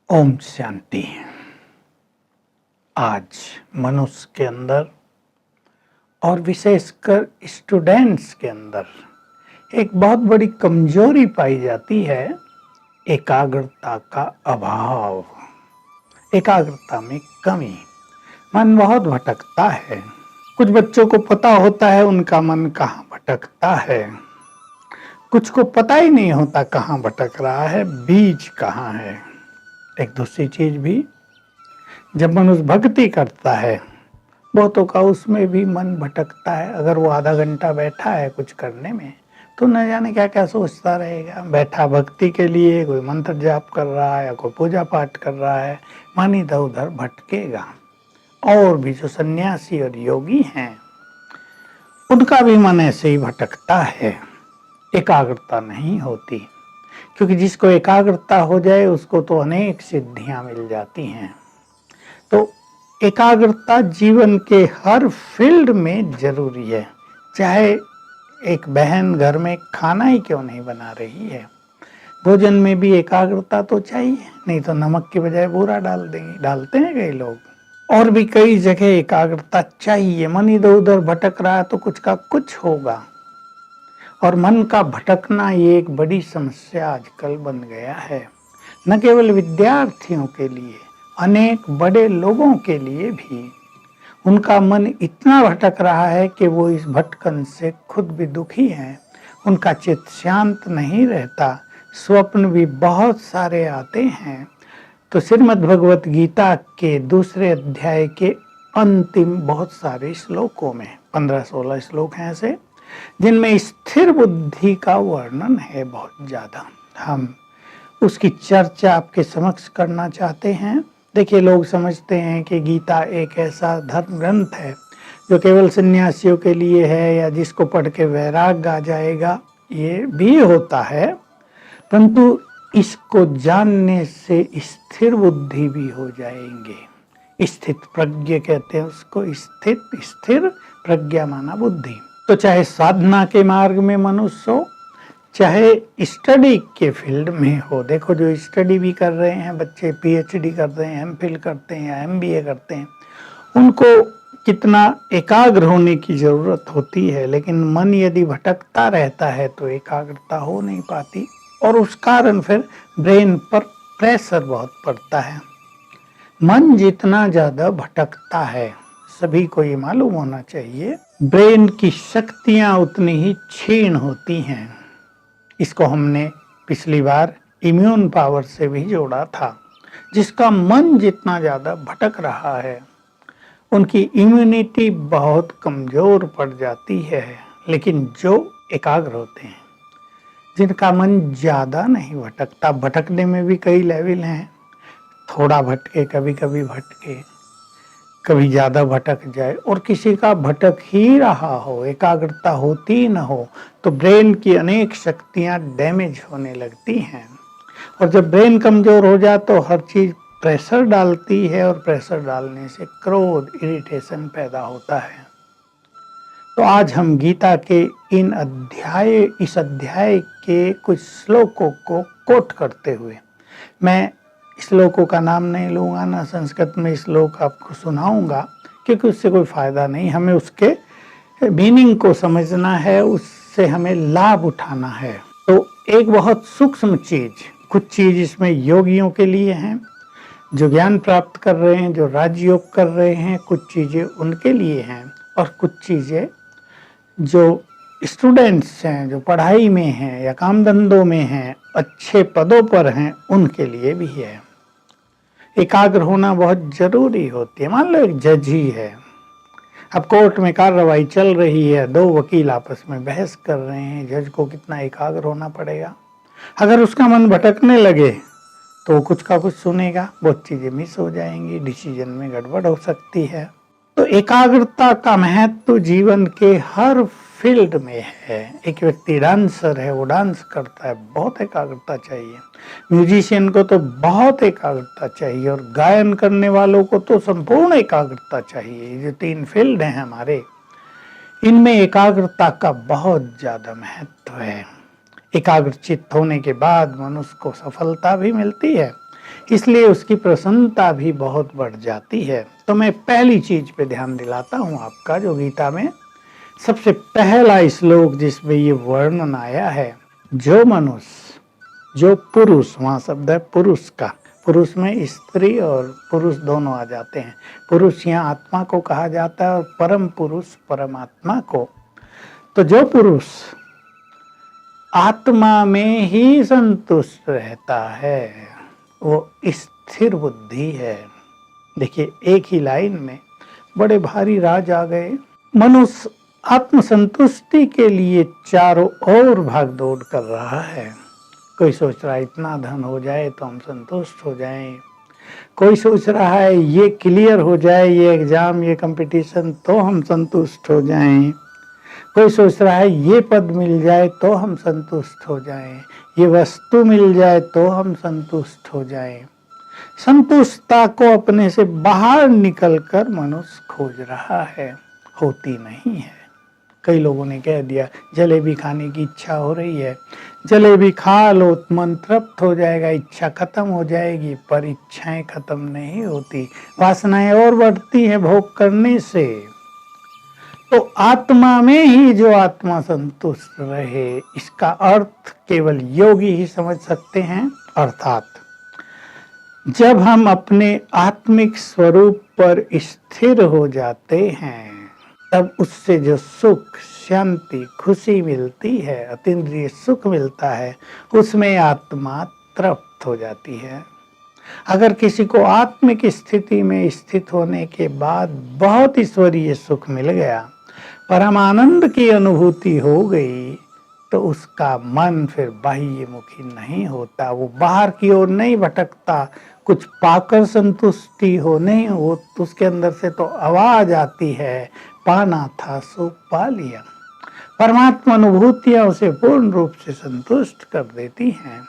ओम शांति। आज मनुष्य के अंदर और विशेषकर स्टूडेंट्स के अंदर एक बहुत बड़ी कमजोरी पाई जाती है, एकाग्रता का अभाव, एकाग्रता में कमी। मन बहुत भटकता है। कुछ बच्चों को पता होता है उनका मन कहाँ भटकता है, कुछ को पता ही नहीं होता कहाँ भटक रहा है, बीज कहाँ है। एक दूसरी चीज भी, जब मनुष्य भक्ति करता है बहुतों का उसमें भी मन भटकता है। अगर वो आधा घंटा बैठा है कुछ करने में तो न जाने क्या क्या सोचता रहेगा। बैठा भक्ति के लिए, कोई मंत्र जाप कर रहा है या कोई पूजा पाठ कर रहा है, मन इधर उधर भटकेगा। और भी जो सन्यासी और योगी हैं उनका भी मन ऐसे ही भटकता है, एकाग्रता नहीं होती। क्योंकि जिसको एकाग्रता हो जाए उसको तो अनेक सिद्धियां मिल जाती हैं। तो एकाग्रता जीवन के हर फील्ड में जरूरी है। चाहे एक बहन घर में खाना ही क्यों नहीं बना रही है, भोजन में भी एकाग्रता तो चाहिए, नहीं तो नमक की बजाय बूरा डाल देंगे, डालते हैं कई लोग। और भी कई जगह एकाग्रता चाहिए। मन इधर उधर भटक रहा है तो कुछ का कुछ होगा। और मन का भटकना ये एक बड़ी समस्या आजकल बन गया है, न केवल विद्यार्थियों के लिए, अनेक बड़े लोगों के लिए भी। उनका मन इतना भटक रहा है कि वो इस भटकन से खुद भी दुखी हैं। उनका चित्त शांत नहीं रहता, स्वप्न भी बहुत सारे आते हैं। तो श्रीमद् भगवत गीता के दूसरे अध्याय के अंतिम बहुत सारे श्लोकों में 15-16 श्लोक हैं ऐसे, जिनमें स्थिर बुद्धि का वर्णन है बहुत ज्यादा। हम उसकी चर्चा आपके समक्ष करना चाहते हैं। देखिए, लोग समझते हैं कि गीता एक ऐसा धर्म ग्रंथ है जो केवल सन्यासियों के लिए है या जिसको पढ़ के वैराग्य आ जाएगा। ये भी होता है, परंतु इसको जानने से स्थिर बुद्धि भी हो जाएंगे। स्थित प्रज्ञ कहते हैं उसको, स्थिर प्रज्ञा माना बुद्धि। तो चाहे साधना के मार्ग में मनुष्य हो, चाहे स्टडी के फील्ड में हो। देखो, जो स्टडी भी कर रहे हैं बच्चे, पीएचडी कर रहे हैं, एमफिल करते हैं या एमबीए करते हैं, उनको कितना एकाग्र होने की जरूरत होती है। लेकिन मन यदि भटकता रहता है तो एकाग्रता हो नहीं पाती, और उस कारण फिर ब्रेन पर प्रेशर बहुत पड़ता है। मन जितना ज्यादा भटकता है, सभी को ये मालूम होना चाहिए, ब्रेन की शक्तियां उतनी ही क्षीण होती हैं। इसको हमने पिछली बार इम्यून पावर से भी जोड़ा था। जिसका मन जितना ज्यादा भटक रहा है उनकी इम्यूनिटी बहुत कमजोर पड़ जाती है। लेकिन जो एकाग्र होते हैं, जिनका मन ज्यादा नहीं भटकता, भटकने में भी कई लेवल हैं, थोड़ा भटके, कभी कभी भटके, कभी ज्यादा भटक जाए, और किसी का भटक ही रहा हो, एकाग्रता होती न हो, तो ब्रेन की अनेक शक्तियां डैमेज होने लगती हैं। और जब ब्रेन कमजोर हो जाए तो हर चीज प्रेशर डालती है, और प्रेशर डालने से क्रोध, इरिटेशन पैदा होता है। तो आज हम गीता के इस अध्याय के कुछ श्लोकों को कोट करते हुए, मैं श्लोकों का नाम नहीं लूंगा, ना संस्कृत में श्लोक आपको सुनाऊंगा, क्योंकि उससे कोई फायदा नहीं। हमें उसके मीनिंग को समझना है, उससे हमें लाभ उठाना है। तो एक बहुत सूक्ष्म चीज, कुछ चीज इसमें योगियों के लिए हैं, जो ज्ञान प्राप्त कर रहे हैं, जो राजयोग कर रहे हैं, कुछ चीजें उनके लिए हैं, और कुछ चीजें जो स्टूडेंट्स हैं, जो पढ़ाई में हैं या काम धंधों में हैं, अच्छे पदों पर हैं, उनके लिए भी है। एकाग्र होना बहुत जरूरी होती है। मान लो एक जज ही है, अब कोर्ट में कार्रवाई चल रही है, दो वकील आपस में बहस कर रहे हैं, जज को कितना एकाग्र होना पड़ेगा। अगर उसका मन भटकने लगे तो वो कुछ का कुछ सुनेगा, बहुत चीजें मिस हो जाएंगी, डिसीजन में गड़बड़ हो सकती है। तो एकाग्रता का महत्व जीवन के हर फील्ड में है। एक व्यक्ति डांसर है, वो डांस करता है, बहुत एकाग्रता चाहिए। म्यूजिशियन को तो बहुत एकाग्रता चाहिए, और गायन करने वालों को तो संपूर्ण एकाग्रता चाहिए। जो 3 फील्ड हैं हमारे, इनमें एकाग्रता का बहुत ज्यादा महत्व है। एकाग्र चित्त होने के बाद मनुष्य को सफलता भी मिलती है। इसलिए उसकी प्रसन्नता भी बहुत बढ़ जाती है। तो मैं पहली चीज पे ध्यान दिलाता हूँ आपका, जो गीता में सबसे पहला श्लोक जिसमें ये वर्णन आया है, जो मनुष्य, जो पुरुष, वहां शब्द है पुरुष का, पुरुष में स्त्री और पुरुष दोनों आ जाते हैं। पुरुष यहाँ आत्मा को कहा जाता है और परम पुरुष परमात्मा को। तो जो पुरुष आत्मा में ही संतुष्ट रहता है वो स्थिर बुद्धि है। देखिए, एक ही लाइन में बड़े भारी राज आ गए। मनुष्य आत्मसंतुष्टि के लिए चारों ओर भाग दौड़ कर रहा है। कोई सोच रहा है इतना धन हो जाए तो हम संतुष्ट हो जाएं, कोई सोच रहा है ये क्लियर हो जाए, ये एग्जाम, ये कंपटीशन, तो हम संतुष्ट हो जाएं, कोई सोच रहा है ये पद मिल जाए तो हम संतुष्ट हो जाएं, ये वस्तु मिल जाए तो हम संतुष्ट हो जाएं। संतुष्टता को अपने से बाहर निकलकर मनुष्य खोज रहा है, होती नहीं है। कई लोगों ने कह दिया जलेबी खाने की इच्छा हो रही है, जलेबी खा लो, मन तृप्त हो जाएगा, इच्छा खत्म हो जाएगी। पर इच्छाएं खत्म नहीं होती, वासनाएं और बढ़ती हैं भोग करने से। तो आत्मा में ही जो आत्मा संतुष्ट रहे, इसका अर्थ केवल योगी ही समझ सकते हैं। अर्थात जब हम अपने आत्मिक स्वरूप पर स्थिर हो जाते हैं, तब उससे जो सुख, शांति, खुशी मिलती है, अतीन्द्रिय सुख मिलता है, उसमें आत्मा तृप्त हो जाती है। अगर किसी को आत्मिक स्थिति में स्थित होने के बाद बहुत ईश्वरीय सुख मिल गया, परमानंद की अनुभूति हो गई, तो उसका मन फिर बाह्यमुखी नहीं होता, वो बाहर की ओर नहीं भटकता। कुछ पाकर संतुष्टि हो नहीं हो तो उसके अंदर से तो आवाज आती है, पाना था सो पा लिया। परमात्मा अनुभूतियां उसे पूर्ण रूप से संतुष्ट कर देती हैं।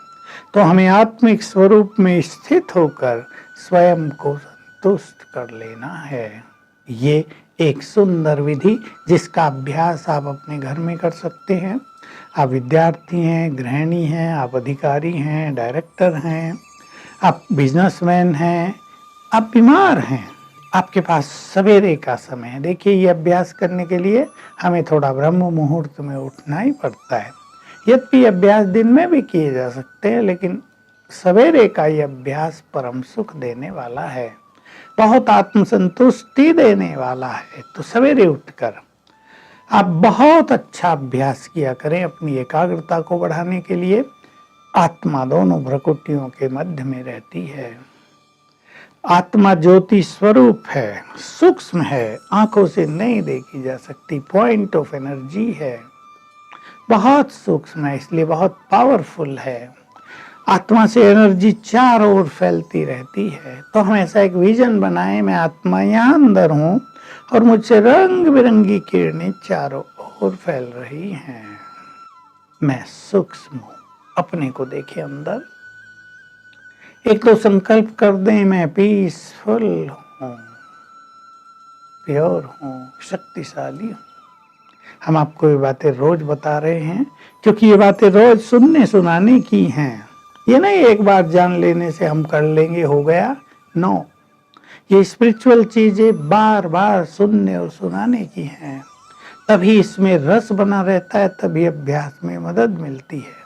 तो हमें आत्मिक स्वरूप में स्थित होकर स्वयं को संतुष्ट कर लेना है। ये एक सुंदर विधि जिसका अभ्यास आप अपने घर में कर सकते हैं। आप विद्यार्थी हैं, गृहिणी हैं, आप अधिकारी हैं, डायरेक्टर हैं, आप बिजनेसमैन हैं, आप बीमार हैं, आपके पास सवेरे का समय है। देखिए, ये अभ्यास करने के लिए हमें थोड़ा ब्रह्म मुहूर्त में उठना ही पड़ता है। यद्यपि अभ्यास दिन में भी किए जा सकते हैं, लेकिन सवेरे का ये अभ्यास परम सुख देने वाला है, बहुत आत्मसंतुष्टि देने वाला है। तो सवेरे उठकर आप बहुत अच्छा अभ्यास किया करें अपनी एकाग्रता को बढ़ाने के लिए। आत्मा दोनों भ्रकुटियों के मध्य में रहती है। आत्मा ज्योति स्वरूप है, सूक्ष्म है, आंखों से नहीं देखी जा सकती, पॉइंट ऑफ एनर्जी है, बहुत सूक्ष्म है, इसलिए बहुत पावरफुल है। आत्मा से एनर्जी चारों ओर फैलती रहती है। तो हम ऐसा एक विजन बनाएं, मैं आत्मा यहाँ अंदर हूँ और मुझसे रंग बिरंगी किरणें चारों ओर फैल रही हैं। मैं सूक्ष्म हूँ, अपने को देखें अंदर। एक तो संकल्प कर दें, मैं पीसफुल हूँ, प्योर हूँ, शक्तिशाली हूँ। हम आपको ये बातें रोज बता रहे हैं क्योंकि ये बातें रोज सुनने सुनाने की हैं। ये नहीं एक बार जान लेने से हम कर लेंगे, हो गया। नो, ये स्पिरिचुअल चीजें बार बार सुनने और सुनाने की हैं, तभी इसमें रस बना रहता है, तभी अभ्यास में मदद मिलती है।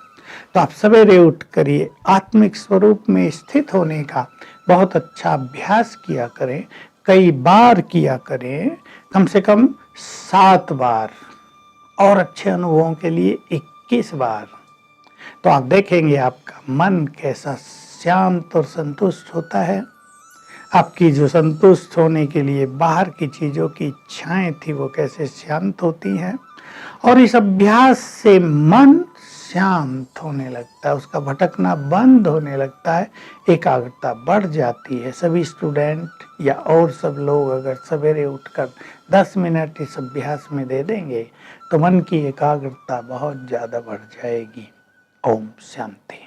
तो आप सवेरे उठ करिए, आत्मिक स्वरूप में स्थित होने का बहुत अच्छा अभ्यास किया करें, कई बार किया करें, कम से कम 7 बार, और अच्छे अनुभवों के लिए 21 बार। तो आप देखेंगे आपका मन कैसा शांत और संतुष्ट होता है। आपकी जो संतुष्ट होने के लिए बाहर की चीजों की इच्छाएं थी वो कैसे शांत होती हैं, और इस अभ्यास से मन शांत होने लगता है, उसका भटकना बंद होने लगता है, एकाग्रता बढ़ जाती है। सभी स्टूडेंट या और सब लोग अगर सवेरे उठकर 10 मिनट इस अभ्यास में दे देंगे तो मन की एकाग्रता बहुत ज़्यादा बढ़ जाएगी। ओम शांति।